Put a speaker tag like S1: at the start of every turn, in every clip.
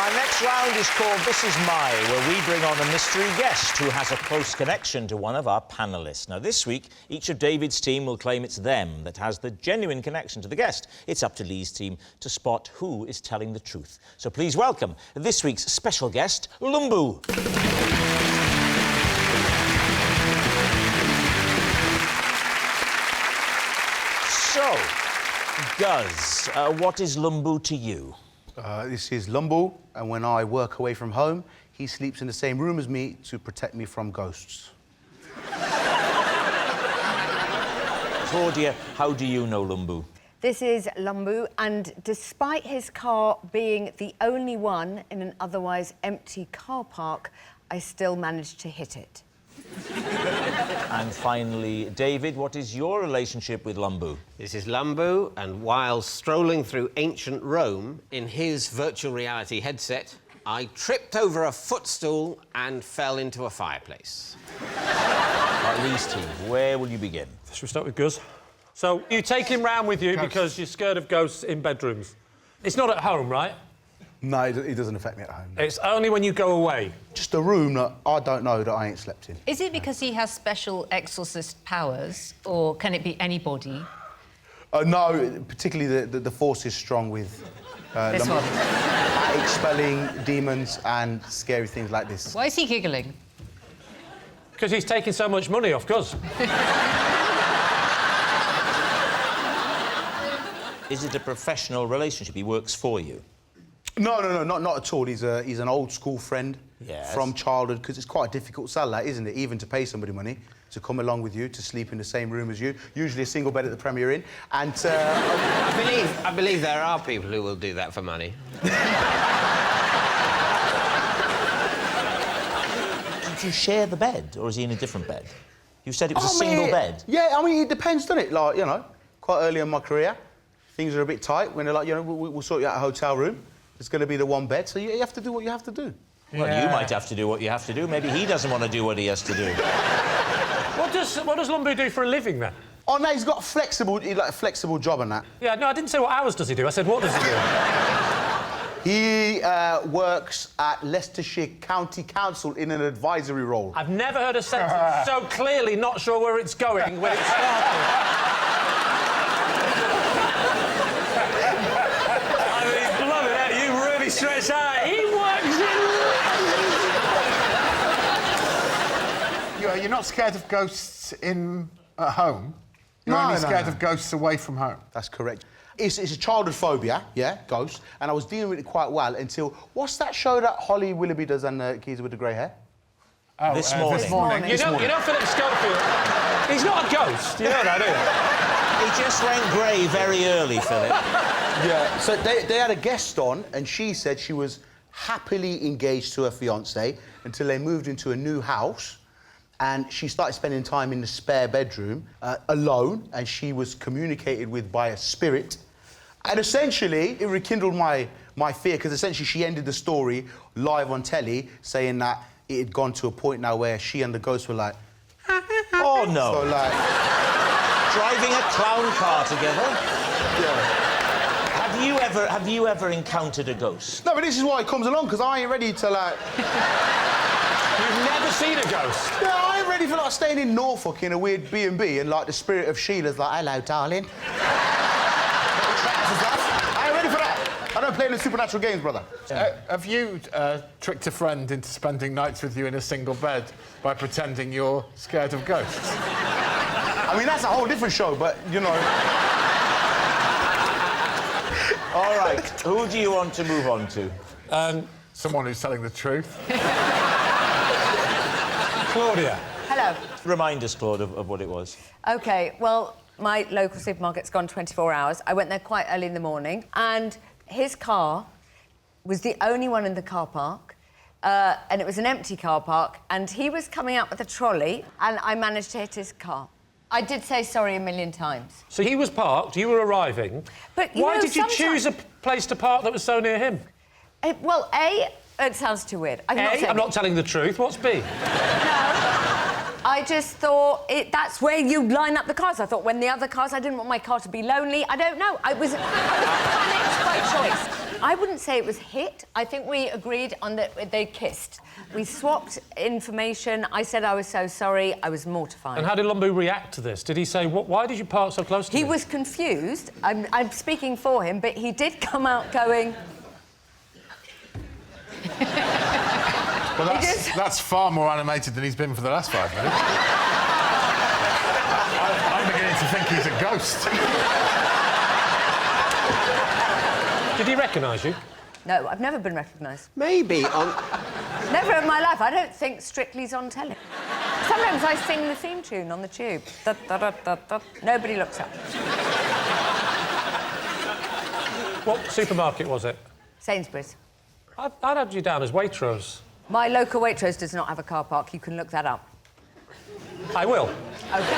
S1: Our next round is called This Is My, where we bring on a mystery guest who has a close connection to one of our panellists. Now, this week, each of David's team will claim it's them that has the genuine connection to the guest. It's up to Lee's team to spot who is telling the truth. So please welcome this week's special guest, Lumboo. So, Guz, what is Lumboo to you?
S2: This is Lumboo, and when I work away from home, he sleeps in the same room as me to protect me from ghosts.
S1: Claudia, how do you know Lumboo?
S3: This is Lumboo, and despite his car being the only one in an otherwise empty car park, I still managed to hit it.
S1: And finally, David, what is your relationship with Lumboo?
S4: This is Lumboo, and while strolling through ancient Rome in his virtual reality headset, I tripped over a footstool and fell into a fireplace.
S1: Lee's team, where will you begin?
S5: Should we start with Guz? So, you take him round with you because you're scared of ghosts in bedrooms. It's not at home, right?
S2: No, it doesn't affect me at home.
S5: It's only when you go away.
S2: Just a room that I don't know that I ain't slept in.
S6: Is it because he has special exorcist powers, or can it be anybody?
S2: No, particularly the force is strong with...
S6: This one?
S2: expelling demons and scary things like this.
S6: Why is he giggling?
S5: Because he's taking so much money off Guz.
S1: Is it a professional relationship? He works for you?
S2: No, not at all. He's an old-school friend from childhood, because it's quite a difficult sell, that, isn't it? Even to pay somebody money to come along with you, to sleep in the same room as you, usually a single bed at the Premier Inn, and...
S4: I believe there are people who will do that for money.
S1: Did you share the bed, or is he in a different bed? You said it was a single bed.
S2: Yeah, I mean, it depends, doesn't it? Like, you know, quite early in my career, things are a bit tight when they're like, you know, we'll sort you out a hotel room. It's going to be the one bed, so you have to do what you have to do.
S1: Well, you might have to do what you have to do. Maybe he doesn't want to do what he has to do.
S5: What does Lumboo do for a living, then?
S2: Oh, no, he's got a flexible job and that.
S5: Yeah, no, I didn't say what hours does he do. I said, what does he do?
S2: He works at Leicestershire County Council in an advisory role.
S5: I've never heard a sentence so clearly not sure where it's going when it started. Stretch out. He works in...
S7: You're not scared of ghosts at home? You're only scared of ghosts away from home?
S2: That's correct. It's a childhood phobia, yeah, ghosts, and I was dealing with it quite well until... What's that show that Holly Willoughby does and the geezer with the grey hair?
S5: Oh,
S1: This morning.
S5: You know Philip Schofield? He's not a ghost, you know that, do you?
S1: He just went grey very early, Philip.
S2: Yeah, so they had a guest on, and she said she was happily engaged to her fiancé until they moved into a new house, and she started spending time in the spare bedroom alone, and she was communicated with by a spirit. And essentially, it rekindled my fear, because essentially she ended the story live on telly, saying that it had gone to a point now where she and the ghost were like...
S1: Oh, no.
S2: So, like...
S1: Driving a clown car together?
S2: Yeah.
S1: Have you ever encountered a ghost?
S2: No, but this is why it comes along, because I ain't ready to, like...
S5: You've never seen a ghost?
S2: No, I ain't ready for, like, staying in Norfolk in a weird B&B and, like, the spirit of Sheila's like, hello, darling. I ain't ready for that. I don't play in the supernatural games, brother.
S7: Have you tricked a friend into spending nights with you in a single bed by pretending you're scared of ghosts?
S2: I mean, that's a whole different show, but, you know...
S1: All right, who do you want to move on to?
S7: Someone who's telling the truth.
S5: Claudia.
S3: Hello.
S1: Remind us, Claude, of what it was.
S3: OK, well, my local supermarket's gone 24 hours. I went there quite early in the morning, and his car was the only one in the car park, and it was an empty car park, and he was coming out with a trolley, and I managed to hit his car. I did say sorry a million times.
S5: So he was parked, you were arriving.
S3: But
S5: why did you choose a place to park that was so near him?
S3: Well, A, it sounds too weird.
S5: I'm not telling the truth. What's B?
S3: No. I just thought that's where you line up the cars. I thought when the other cars, I didn't want my car to be lonely. I don't know. I was panicked by choice. I wouldn't say it was hit. I think we agreed on that they kissed. We swapped information. I said I was so sorry. I was mortified.
S5: And how did Lumboo react to this? Did he say, why did you park so close to me?
S3: He was confused. I'm speaking for him, but he did come out going...
S7: Well, that's far more animated than he's been for the last 5 minutes. I'm beginning to think he's a ghost.
S5: Did he recognise you?
S3: No, I've never been recognised.
S4: Maybe on...
S3: Never in my life. I don't think Strictly's on telly. Sometimes I sing the theme tune on the tube. Da, da, da, da, da. Nobody looks up.
S5: What supermarket was it?
S3: Sainsbury's.
S5: I'd had you down as Waitrose.
S3: My local Waitrose does not have a car park. You can look that up.
S5: I will.
S3: OK.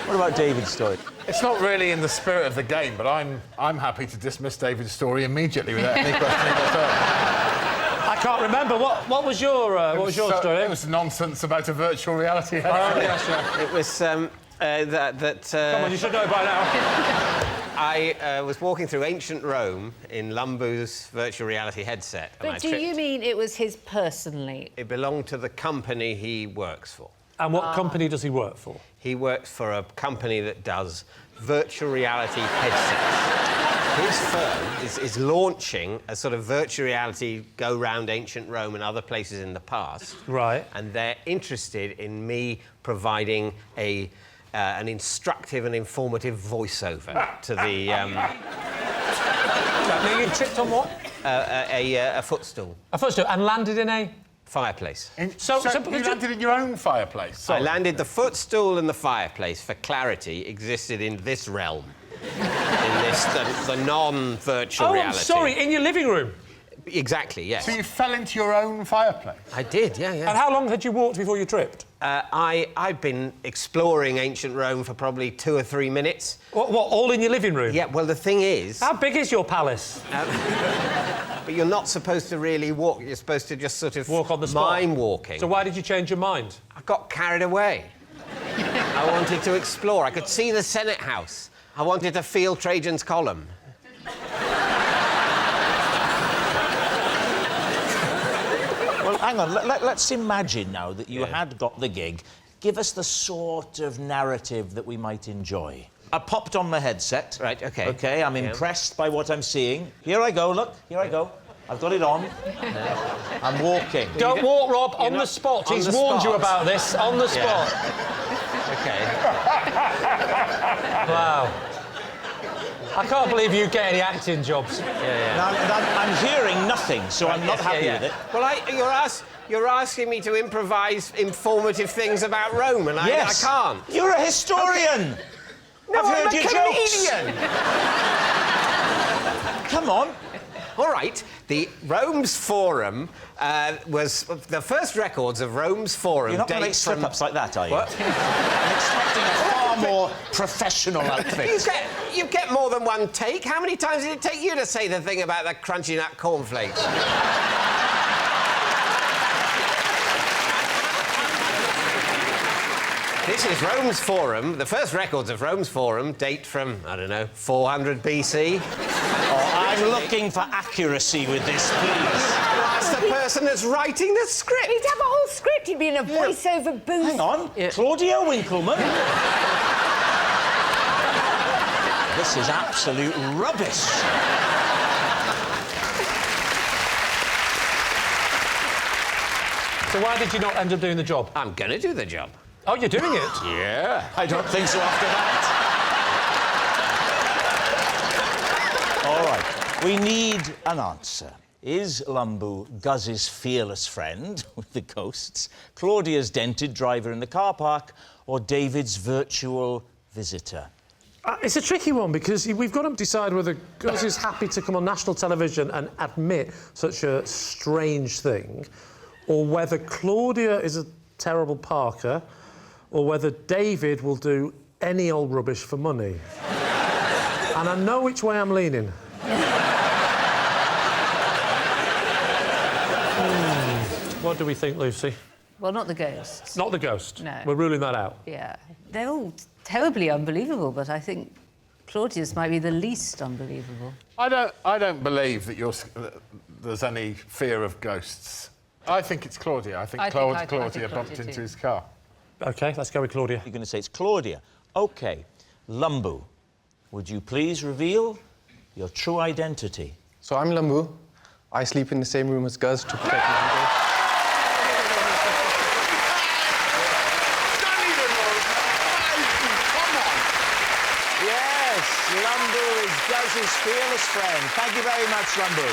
S1: What about David's story?
S7: It's not really in the spirit of the game, but I'm happy to dismiss David's story immediately without any questioning whatsoever.
S5: I can't remember. What was your story?
S7: It was nonsense about a virtual reality headset.
S5: Oh, yes, yeah.
S4: It was
S5: Come on, you should know by now.
S4: I was walking through ancient Rome in Lumboo's virtual reality headset. And
S6: But do you mean it was his personally?
S4: It belonged to the company he works for.
S5: And what company does he work for?
S4: He works for a company that does virtual reality headsets. His firm is launching a sort of virtual reality go round ancient Rome and other places in the past.
S5: Right.
S4: And they're interested in me providing an instructive and informative voiceover to the...
S5: You tripped on what?
S4: a footstool.
S5: A footstool, and landed in a...
S4: Fireplace.
S7: So you landed in your own fireplace?
S4: I landed the footstool and the fireplace, for clarity, existed in this realm. In this, the non-virtual reality.
S5: I'm sorry, in your living room?
S4: Exactly, yes.
S7: So you fell into your own fireplace?
S4: I did, yeah.
S5: And how long had you walked before you tripped?
S4: I've been exploring ancient Rome for probably 2 or 3 minutes.
S5: What, all in your living room?
S4: Yeah, well, the thing is...
S5: How big is your palace?
S4: But you're not supposed to really walk. You're supposed to just sort of...
S5: Walk on the spot?
S4: Mime walking.
S5: So why did you change your mind?
S4: I got carried away. I wanted to explore. I could see the Senate House. I wanted to feel Trajan's column.
S1: Well, hang on. Let's imagine now that you had got the gig. Give us the sort of narrative that we might enjoy. I popped on my headset.
S4: Right, OK.
S1: OK, I'm impressed by what I'm seeing. Here I go, look. Here I go. I've got it on. I'm walking.
S5: Don't walk, Rob, on the spot. He's warned you about this. On the spot.
S4: OK.
S5: Wow. I can't believe you get any acting jobs.
S1: Now, I'm hearing nothing, so I'm not happy with it.
S4: Well, you're asking me to improvise informative things about Rome, and
S1: Yes.
S4: I can't.
S1: You're a historian.
S4: No,
S1: I've heard
S4: I'm a
S1: your jokes.
S4: comedian.
S1: Come on.
S4: All right, the Rome's Forum was... The first records of Rome's Forum
S1: You're not going to make
S4: date from...
S1: slip-ups like that, are you?
S4: What?
S1: I'm expecting a far more professional outfit.
S4: You get more than one take. How many times did it take you to say the thing about the crunchy nut cornflakes? This is Rome's Forum. The first records of Rome's Forum date from, I don't know, 400 BC.
S1: Oh, I'm looking for accuracy with this, please.
S4: That's the person that's writing the script.
S3: He'd have a whole script. He'd be in a voiceover booth.
S1: Hang on. Claudia Winkleman. This is absolute rubbish.
S5: So why did you not end up doing the job?
S4: I'm going to do the job.
S5: Oh, you're doing it?
S4: Yeah.
S1: I don't think so after that. All right. We need an answer. Is Lumboo Guz's fearless friend with the ghosts, Claudia's dented driver in the car park, or David's virtual visitor?
S5: It's a tricky one because we've got to decide whether Guz is happy to come on national television and admit such a strange thing, or whether Claudia is a terrible parker, or whether David will do any old rubbish for money. And I know which way I'm leaning. What do we think, Lucy?
S6: Well, not the ghosts.
S5: Not the ghost?
S6: No.
S5: We're ruling that out?
S6: Yeah. They're all terribly unbelievable, but I think Claudia's might be the least unbelievable.
S7: I don't believe that there's any fear of ghosts. I think it's Claudia. I think Claudia bumped into his car.
S5: OK, let's go with Claudia.
S1: You're going to say it's Claudia. OK. Lumboo, would you please reveal your true identity?
S8: So I'm Lumboo. I sleep in the same room as Guz to protect my uncle.
S1: Yes, Lumboo is Guz's fearless friend. Thank you very much, Lumboo.